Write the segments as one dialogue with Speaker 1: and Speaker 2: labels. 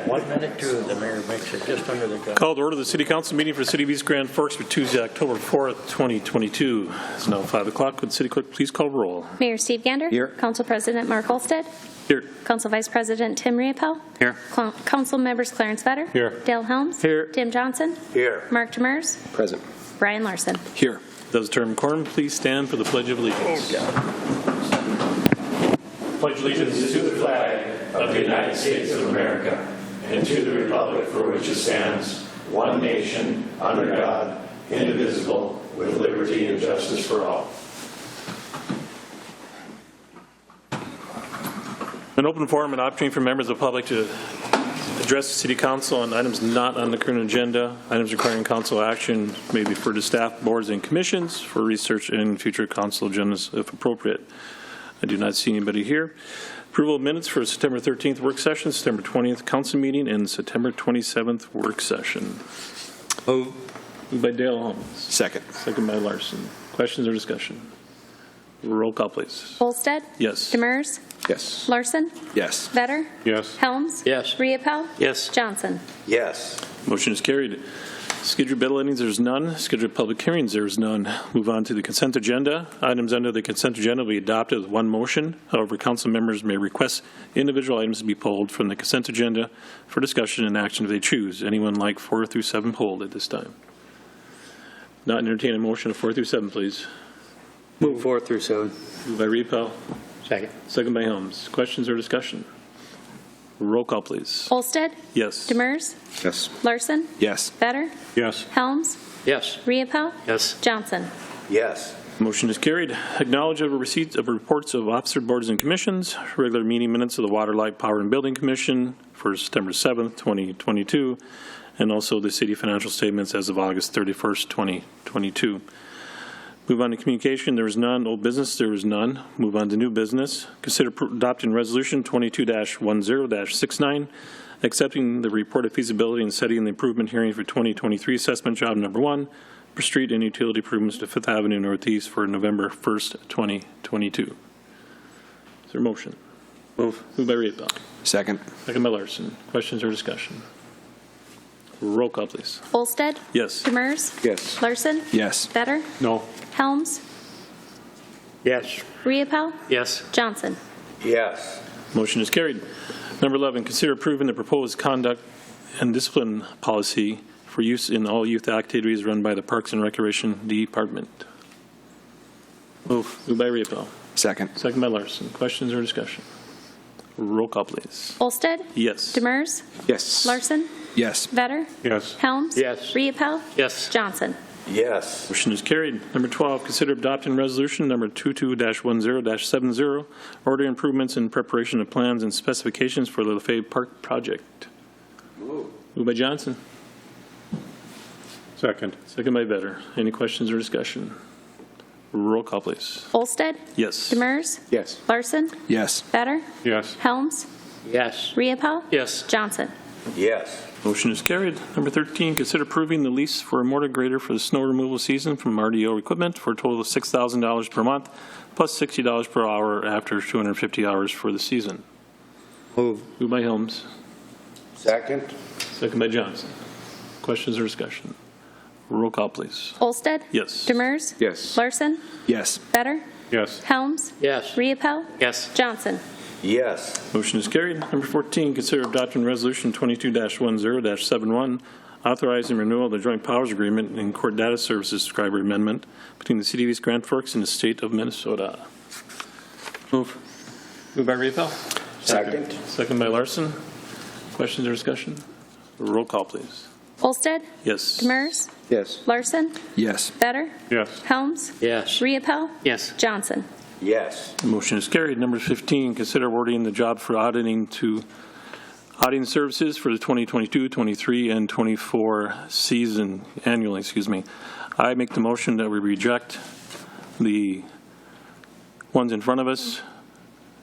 Speaker 1: 1 minute too, the mayor makes it just under the gun.
Speaker 2: Call to order the City Council meeting for the City of East Grand Forks for Tuesday, October 4th, 2022. It's now 5 o'clock. Would the City Clerk please call roll?
Speaker 3: Mayor Steve Gander.
Speaker 1: Here.
Speaker 3: Council President Mark Olsted.
Speaker 2: Here.
Speaker 3: Council Vice President Tim Riepel.
Speaker 1: Here.
Speaker 3: Council members Clarence Vetter.
Speaker 2: Here.
Speaker 3: Dale Helms.
Speaker 2: Here.
Speaker 3: Tim Johnson.
Speaker 1: Here.
Speaker 3: Mark Demers.
Speaker 4: Present.
Speaker 3: Brian Larson.
Speaker 4: Here.
Speaker 2: Does the term quorum please stand for the Pledge of Allegiance?
Speaker 5: Pledge allegiance to the flag of the United States of America and to the republic for which it stands, one nation, under God, indivisible, with liberty and justice for all.
Speaker 2: An open forum and opportunity for members of the public to address the City Council on items not on the current agenda. Items requiring council action may be referred to staff, boards, and commissions for research and future council agendas if appropriate. I do not see anybody here. Approval of minutes for September 13th work session, September 20th council meeting, and September 27th work session. Moved by Dale Holmes.
Speaker 4: Second.
Speaker 2: Second by Larson. Questions or discussion? Roll call, please.
Speaker 3: Olsted.
Speaker 2: Yes.
Speaker 3: Demers.
Speaker 4: Yes.
Speaker 3: Larson.
Speaker 4: Yes.
Speaker 3: Vetter.
Speaker 2: Yes.
Speaker 3: Helms.
Speaker 1: Yes.
Speaker 3: Riepel.
Speaker 2: Yes.
Speaker 3: Johnson.
Speaker 1: Yes.
Speaker 2: Motion is carried. Scheduled bill lettings, there's none. Scheduled public hearings, there's none. Move on to the consent agenda. Items under the consent agenda will be adopted with one motion. However, council members may request individual items to be pulled from the consent agenda for discussion and action if they choose. Anyone like 4 through 7 pulled at this time? Not entertain a motion of 4 through 7, please.
Speaker 1: Move 4 through 7.
Speaker 2: Moved by Riepel.
Speaker 1: Second.
Speaker 2: Second by Helms. Questions or discussion? Roll call, please.
Speaker 3: Olsted.
Speaker 2: Yes.
Speaker 3: Demers.
Speaker 4: Yes.
Speaker 3: Larson.
Speaker 4: Yes.
Speaker 3: Vetter.
Speaker 2: Yes.
Speaker 3: Helms.
Speaker 1: Yes.
Speaker 3: Riepel.
Speaker 1: Yes.
Speaker 3: Johnson.
Speaker 1: Yes.
Speaker 2: Motion is carried. Acknowledge of receipts of reports of officer boards and commissions. Regular meeting minutes of the Water, Light, Power, and Building Commission for September 7th, 2022, and also the city financial statements as of August 31st, 2022. Move on to communication. There is none. Old business. There is none. Move on to new business. Consider adopting resolution 22-10-69, accepting the report of feasibility and setting the improvement hearing for 2023 assessment job number 1 for street and utility improvements to 5th Avenue Northeast for November 1st, 2022. Is there a motion? Move. Moved by Riepel.
Speaker 4: Second.
Speaker 2: Second by Larson. Questions or discussion? Roll call, please.
Speaker 3: Olsted.
Speaker 2: Yes.
Speaker 3: Demers.
Speaker 4: Yes.
Speaker 3: Larson.
Speaker 4: Yes.
Speaker 3: Vetter.
Speaker 2: No.
Speaker 3: Helms.
Speaker 1: Yes.
Speaker 3: Riepel.
Speaker 1: Yes.
Speaker 3: Johnson.
Speaker 1: Yes.
Speaker 2: Motion is carried. Number 11, consider approving the proposed conduct and discipline policy for use in all youth activities run by the Parks and Recreation Department. Moved by Riepel.
Speaker 4: Second.
Speaker 2: Second by Larson. Questions or discussion? Roll call, please.
Speaker 3: Olsted.
Speaker 2: Yes.
Speaker 3: Demers.
Speaker 4: Yes.
Speaker 3: Larson.
Speaker 4: Yes.
Speaker 3: Vetter.
Speaker 2: Yes.
Speaker 3: Helms.
Speaker 1: Yes.
Speaker 3: Riepel.
Speaker 1: Yes.
Speaker 3: Johnson.
Speaker 1: Yes.
Speaker 2: Motion is carried. Number 12, consider adopting resolution number 22-10-70, order improvements in preparation of plans and specifications for the Lafayette Park project. Moved by Johnson. Second. Second by Vetter. Any questions or discussion? Roll call, please.
Speaker 3: Olsted.
Speaker 2: Yes.
Speaker 3: Demers.
Speaker 4: Yes.
Speaker 3: Larson.
Speaker 4: Yes.
Speaker 3: Vetter.
Speaker 2: Yes.
Speaker 3: Helms.
Speaker 1: Yes.
Speaker 3: Riepel.
Speaker 2: Yes.
Speaker 3: Johnson.
Speaker 1: Yes.
Speaker 2: Motion is carried. Number 13, consider approving the lease for a mortar grader for the snow removal season from RDO Equipment for a total of $6,000 per month, plus $60 per hour after 250 hours for the season.
Speaker 1: Move.
Speaker 2: Moved by Helms.
Speaker 1: Second.
Speaker 2: Second by Johnson. Questions or discussion? Roll call, please.
Speaker 3: Olsted.
Speaker 2: Yes.
Speaker 3: Demers.
Speaker 4: Yes.
Speaker 3: Larson.
Speaker 4: Yes.
Speaker 3: Vetter.
Speaker 2: Yes.
Speaker 3: Helms.
Speaker 1: Yes.
Speaker 3: Riepel.
Speaker 1: Yes.
Speaker 3: Johnson.
Speaker 1: Yes.
Speaker 2: Motion is carried. Number 14, consider adopting resolution 22-10-71, authorizing renewal of the joint powers agreement and court data services subscriber amendment between the City of East Grand Forks and the State of Minnesota. Moved by Riepel.
Speaker 1: Second.
Speaker 2: Second by Larson. Questions or discussion? Roll call, please.
Speaker 3: Olsted.
Speaker 2: Yes.
Speaker 3: Demers.
Speaker 4: Yes.
Speaker 3: Larson.
Speaker 4: Yes.
Speaker 3: Vetter.
Speaker 2: Yes.
Speaker 3: Helms.
Speaker 1: Yes.
Speaker 3: Riepel.
Speaker 1: Yes.
Speaker 3: Johnson.
Speaker 1: Yes.
Speaker 2: Motion is carried. Number 15, consider awarding the job for auditing services for the 2022, 23, and 24 season annually. I make the motion that we reject the ones in front of us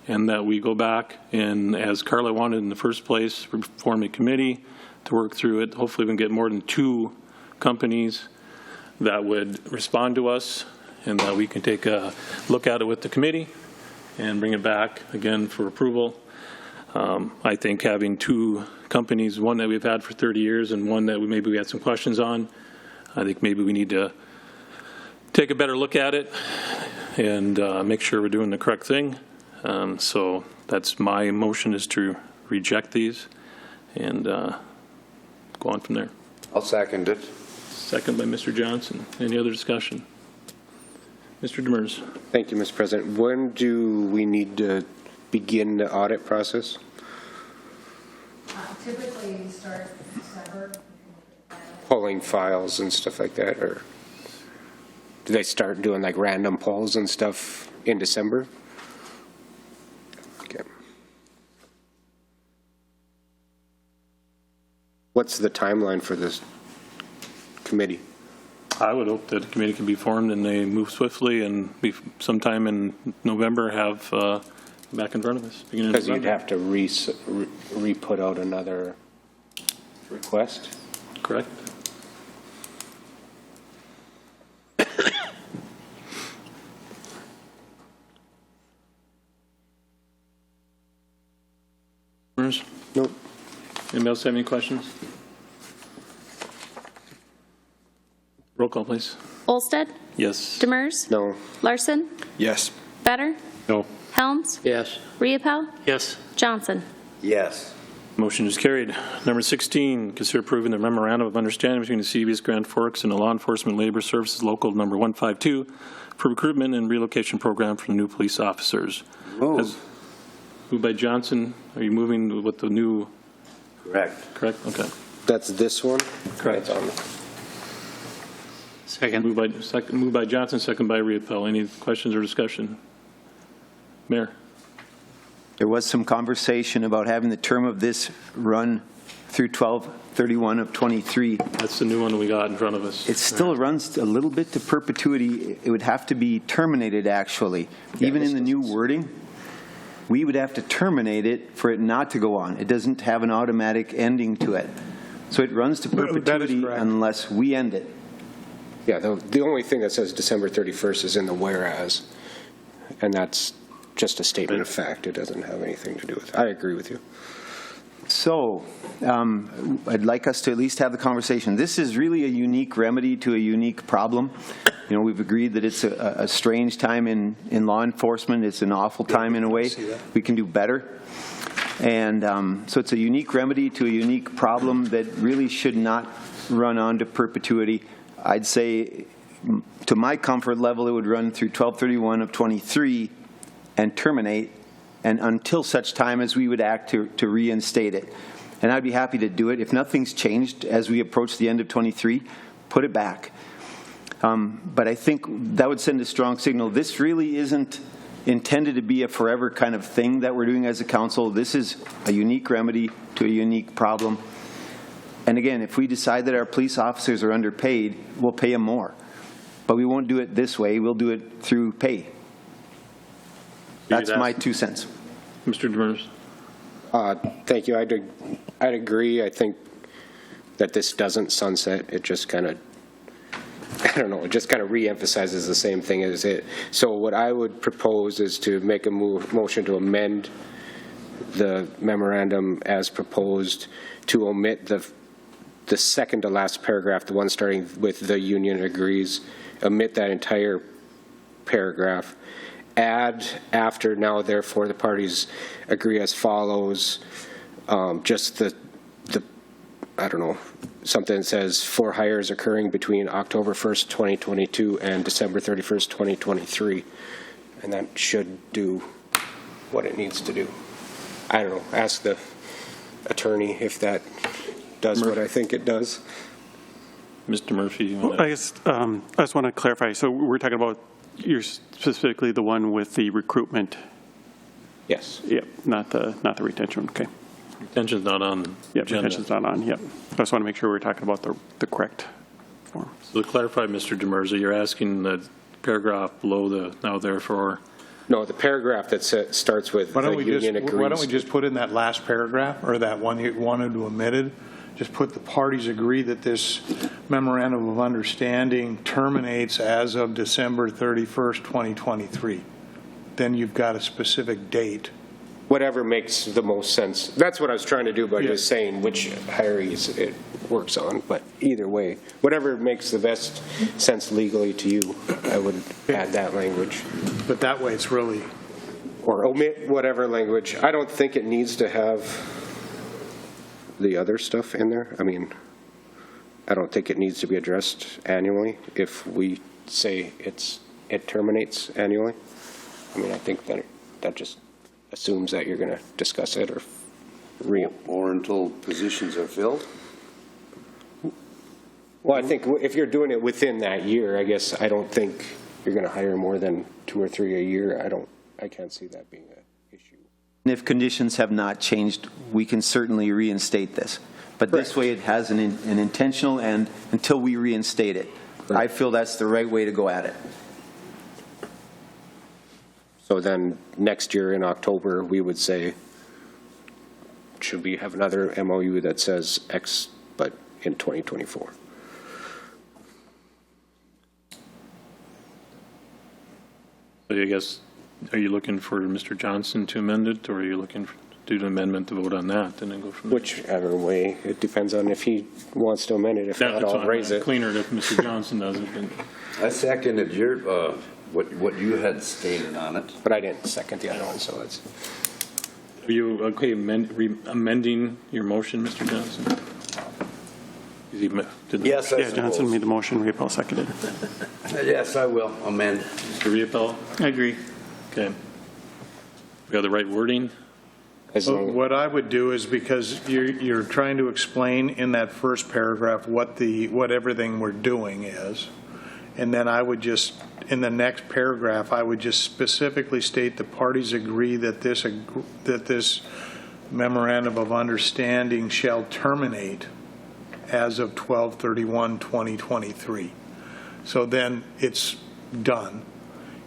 Speaker 2: and that we go back and, as Carla wanted in the first place, form a committee to work through it. Hopefully we can get more than 2 companies that would respond to us and that we can take a look at it with the committee and bring it back again for approval. I think having two companies, one that we've had for 30 years and one that maybe we had some questions on, I think maybe we need to take a better look at it and make sure we're doing the correct thing. So that's my motion, is to reject these and go on from there.
Speaker 1: I'll second it.
Speaker 2: Second by Mr. Johnson. Any other discussion? Mr. Demers.
Speaker 4: Thank you, Mr. President. When do we need to begin the audit process?
Speaker 6: Typically, you start in December.
Speaker 4: Polling files and stuff like that, or do they start doing like random polls and stuff in December? Okay. What's the timeline for this committee?
Speaker 2: I would hope that a committee can be formed and they move swiftly and we sometime in November have back in front of us.
Speaker 4: Because you'd have to re-put out another request?
Speaker 2: Correct.
Speaker 4: Nope.
Speaker 2: Anybody else have any questions? Roll call, please.
Speaker 3: Olsted,
Speaker 2: Yes.
Speaker 3: Demers,
Speaker 4: No.
Speaker 3: Larson,
Speaker 1: Yes.
Speaker 3: Better,
Speaker 2: No.
Speaker 3: Helms,
Speaker 1: Yes.
Speaker 3: Riepel,
Speaker 2: Yes.
Speaker 3: Johnson.
Speaker 1: Yes.
Speaker 2: Motion is carried. Number 16, consider approving the memorandum of understanding between the CBS Grand Forks and the Law Enforcement Labor Services Local Number 152 for recruitment and relocation program for new police officers.
Speaker 1: Move.
Speaker 2: Moved by Johnson. Are you moving with the new?
Speaker 1: Correct.
Speaker 2: Correct? Okay.
Speaker 4: That's this one?
Speaker 2: Correct.
Speaker 7: Second.
Speaker 2: Moved by Johnson, second by Riepel. Any questions or discussion? Mayor.
Speaker 7: There was some conversation about having the term of this run through 12/31 of 23.
Speaker 2: That's the new one we got in front of us.
Speaker 7: It still runs a little bit to perpetuity. It would have to be terminated, actually. Even in the new wording, we would have to terminate it for it not to go on. It doesn't have an automatic ending to it. So it runs to perpetuity unless we end it.
Speaker 4: Yeah, the only thing that says December 31st is in the whereas, and that's just a statement of fact. It doesn't have anything to do with it. I agree with you.
Speaker 7: So I'd like us to at least have the conversation. This is really a unique remedy to a unique problem. You know, we've agreed that it's a strange time in law enforcement. It's an awful time in a way. We can do better. And so it's a unique remedy to a unique problem that really should not run on to perpetuity. I'd say, to my comfort level, it would run through 12/31 of 23 and terminate, and until such time as we would act to reinstate it. And I'd be happy to do it. If nothing's changed as we approach the end of 23, put it back. But I think that would send a strong signal. This really isn't intended to be a forever kind of thing that we're doing as a council. This is a unique remedy to a unique problem. And again, if we decide that our police officers are underpaid, we'll pay them more. But we won't do it this way. We'll do it through pay. That's my 2 cents.
Speaker 2: Mr. Demers.
Speaker 4: Thank you. I'd agree. I think that this doesn't sunset. It just kind of, I don't know, it just kind of reemphasizes the same thing as it. So what I would propose is to make a motion to amend the memorandum as proposed, to omit the second to last paragraph, the one starting with "the union agrees," omit that entire paragraph. Add after "now therefore the parties agree as follows," just the I don't know, something that says "for hires occurring between October 1st, 2022 and December 31st, 2023. And that should do what it needs to do. I don't know, ask the attorney if that does what I think it does.
Speaker 2: Mr. Murphy. You
Speaker 8: Well, I guess I just want to clarify. So we're talking about, you're specifically the one with the recruitment.
Speaker 4: Yes.
Speaker 8: Yep, not the retention. Okay.
Speaker 2: Retention's not on the
Speaker 8: Yep,
Speaker 2: agenda.
Speaker 8: retention's not on. Yep. I just want to make sure we're talking about the correct form.
Speaker 2: So to clarify, Mr. Demerza, you're asking the paragraph below the "now therefore."
Speaker 4: No, the paragraph that starts with "the union agrees."
Speaker 9: Why don't we just put in that last paragraph, or that one you wanted to omitted, just put "the parties agree that this memorandum of understanding terminates as of December 31st, 2023. Then you've got a specific date
Speaker 4: whatever makes the most sense. That's what I was trying to do by
Speaker 9: Yeah.
Speaker 4: just saying which hierarchies it works on, but either way, whatever makes the best sense legally to you, I would add that language.
Speaker 9: But that way it's really,
Speaker 4: Or omit whatever language. I don't think it needs to have the other stuff in there. I mean, I don't think it needs to be addressed annually if we say it terminates annually. I mean, I think that just assumes that you're going to discuss it
Speaker 1: Or until positions are filled?
Speaker 4: Well, I think if you're doing it within that year, I guess I don't think you're going to hire more than 2 or 3 a year. I can't see that being an issue.
Speaker 7: And if conditions have not changed, we can certainly reinstate this. But this
Speaker 4: Correct.
Speaker 7: way it has an intentional end until we reinstate it. I feel that's the right way to go at it.
Speaker 4: So then next year in October, we would say, should we have another MOU that says X, but in 2024?
Speaker 2: So I guess, are you looking for Mr. Johnson to amend it, or are you looking to do an amendment to vote on that and then go from there?
Speaker 4: Whichever way, it depends on if he wants to amend it. If not,
Speaker 2: That's
Speaker 4: I'll
Speaker 2: fine.
Speaker 4: raise it.
Speaker 2: Cleaner if Mr. Johnson does it. Then.
Speaker 1: I seconded your, what you had stated on it.
Speaker 4: But I didn't second the other one, so it's.
Speaker 2: Are you okay amending your motion, Mr. Johnson? Is he
Speaker 1: Yes, I
Speaker 8: Yeah, Johnson
Speaker 1: suppose.
Speaker 8: made the motion, Riepel seconded.
Speaker 1: Yes, I will amend.
Speaker 2: Mr. Riepel? I agree. Okay. We got the right wording?
Speaker 4: As long,
Speaker 9: what I would do is, because you're trying to explain in that first paragraph what everything we're doing is, and then I would just, in the next paragraph, I would just specifically state the parties agree that this memorandum of understanding shall terminate as of 12/31/2023. So then it's done.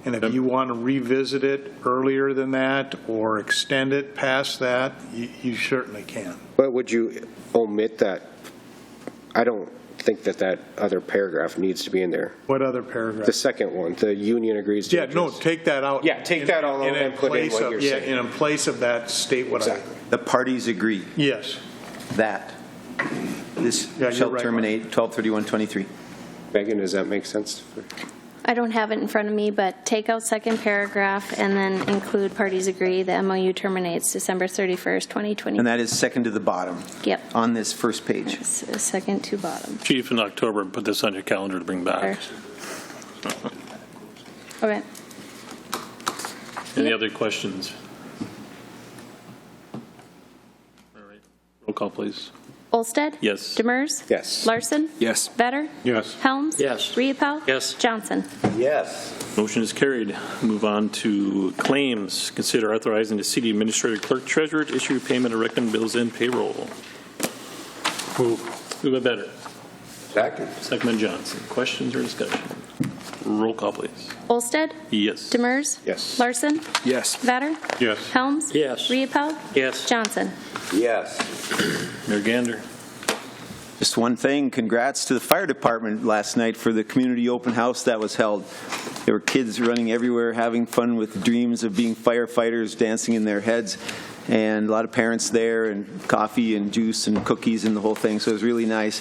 Speaker 9: And if you want to revisit it earlier than that or extend it past that, you certainly can.
Speaker 4: but would you omit that? I don't think that other paragraph needs to be in there.
Speaker 9: What other paragraph?
Speaker 4: The second one, the union agrees to.
Speaker 9: Yeah, no, take that out.
Speaker 4: Yeah, take that all out and put in what you're saying.
Speaker 9: Yeah, and in place of that, state what
Speaker 4: Exactly.
Speaker 7: The parties agree
Speaker 9: Yes.
Speaker 7: that this
Speaker 9: Yeah, you're
Speaker 7: shall
Speaker 9: right,
Speaker 7: terminate 12/31/23.
Speaker 4: Megan, does that make sense?
Speaker 3: I don't have it in front of me, but take out second paragraph and then include parties agree the MOU terminates December 31st, 2020.
Speaker 7: And that is second to the bottom
Speaker 3: Yep.
Speaker 7: on this first page.
Speaker 3: Second to bottom.
Speaker 2: Chief, in October, put this on your calendar to bring back.
Speaker 3: Okay.
Speaker 2: Any other questions? All right. Roll call, please.
Speaker 3: Olsted?
Speaker 2: Yes.
Speaker 3: Demers?
Speaker 4: Yes.
Speaker 3: Larson?
Speaker 8: Yes.
Speaker 3: Vetter?
Speaker 8: Yes.
Speaker 3: Helms?
Speaker 1: Yes.
Speaker 3: Riepel?
Speaker 2: Yes.
Speaker 3: Johnson?
Speaker 1: Yes.
Speaker 2: Motion is carried. Move on to claims. Consider authorizing the city administrator clerk treasurer to issue payment of reckoned bills and payroll. Move it better.
Speaker 1: Second.
Speaker 2: Second by Johnson. Questions or discussion? Roll call, please.
Speaker 3: Olsted?
Speaker 2: Yes.
Speaker 3: Demers?
Speaker 4: Yes.
Speaker 3: Larson?
Speaker 8: Yes.
Speaker 3: Vetter?
Speaker 8: Yes.
Speaker 3: Helms?
Speaker 1: Yes.
Speaker 3: Riepel?
Speaker 2: Yes.
Speaker 3: Johnson?
Speaker 1: Yes.
Speaker 2: Mayor Gander.
Speaker 7: Just one thing, congrats to the fire department last night for the community open house that was held. There were kids running everywhere, having fun with dreams of being firefighters, dancing in their heads, and a lot of parents there, and coffee and juice and cookies and the whole thing, so it was really nice.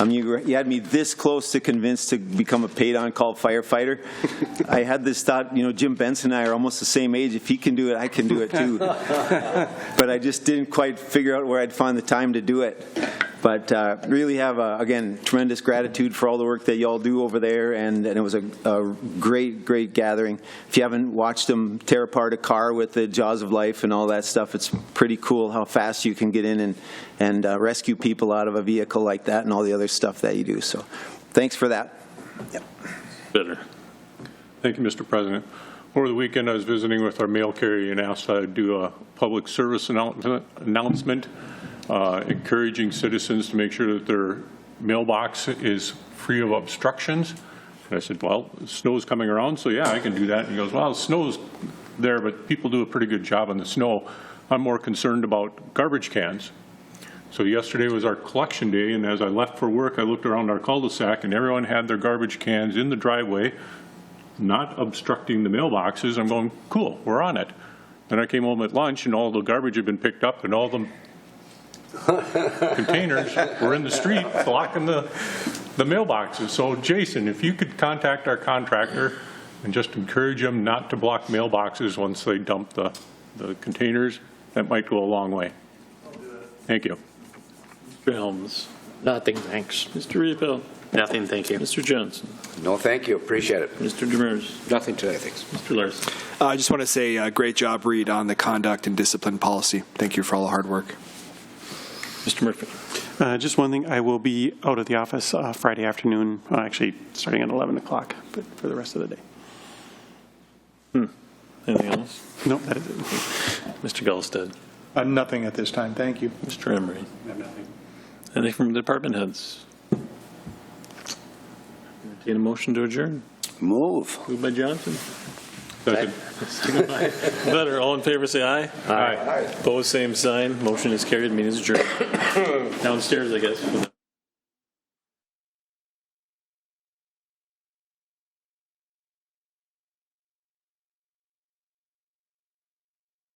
Speaker 7: You had me this close to convinced to become a paid-on-call firefighter. I had this thought, Jim Benson and I are almost the same age. If he can do it, I can do it too. But I just didn't quite figure out where I'd find the time to do it. But really have, again, tremendous gratitude for all the work that y'all do over there, and it was a great, great gathering. If you haven't watched them tear apart a car with the jaws of life and all that stuff, it's pretty cool how fast you can get in and rescue people out of a vehicle like that and all the other stuff that you do. So thanks for that. Yep.
Speaker 2: Better.
Speaker 10: Thank you, Mr. President. Over the weekend, I was visiting with our mail carrier and asked I would do a public service announcement encouraging citizens to make sure that their mailbox is free of obstructions. And I said, well, snow's coming around, so yeah, I can do that. And he goes, well, the snow's there, but people do a pretty good job on the snow. I'm more concerned about garbage cans. So yesterday was our collection day, and as I left for work, I looked around our cul-de-sac, and everyone had their garbage cans in the driveway, not obstructing the mailboxes. I'm going, cool, we're on it. And I came home at lunch and all the garbage had been picked up and all the containers were in the street blocking the mailboxes. So Jason, if you could contact our contractor and just encourage them not to block mailboxes once they dump the containers, that might go a long way. Thank you.
Speaker 2: Mr. Helms.
Speaker 11: Nothing, thanks.
Speaker 2: Mr. Riepel.
Speaker 11: Nothing, thank you.
Speaker 2: Mr. Johnson.
Speaker 1: No, thank you. Appreciate it.
Speaker 2: Mr. Demers.
Speaker 4: Nothing today, thanks.
Speaker 2: Mr. Larson.
Speaker 12: I just want to say great job, Reed, on the conduct and discipline policy. Thank you for all the hard work.
Speaker 2: Mr. Murphy.
Speaker 8: Just one thing, I will be out of the office Friday afternoon, actually starting at 11 o'clock, but for the rest of the day.
Speaker 2: Anything else?
Speaker 8: No, that is it.
Speaker 2: Mr. Gallstead.
Speaker 9: Nothing at this time, thank you.
Speaker 2: Mr. Emery.
Speaker 8: I have nothing.
Speaker 2: Anything from the department heads? Entertain a motion to adjourn.
Speaker 1: Move.
Speaker 2: Moved by Johnson.
Speaker 10: Second.
Speaker 2: Second by Vetter. All in favor, say aye.
Speaker 10: Aye.
Speaker 2: Opposed, same sign. Motion is carried. Meeting is adjourned. Downstairs, I guess.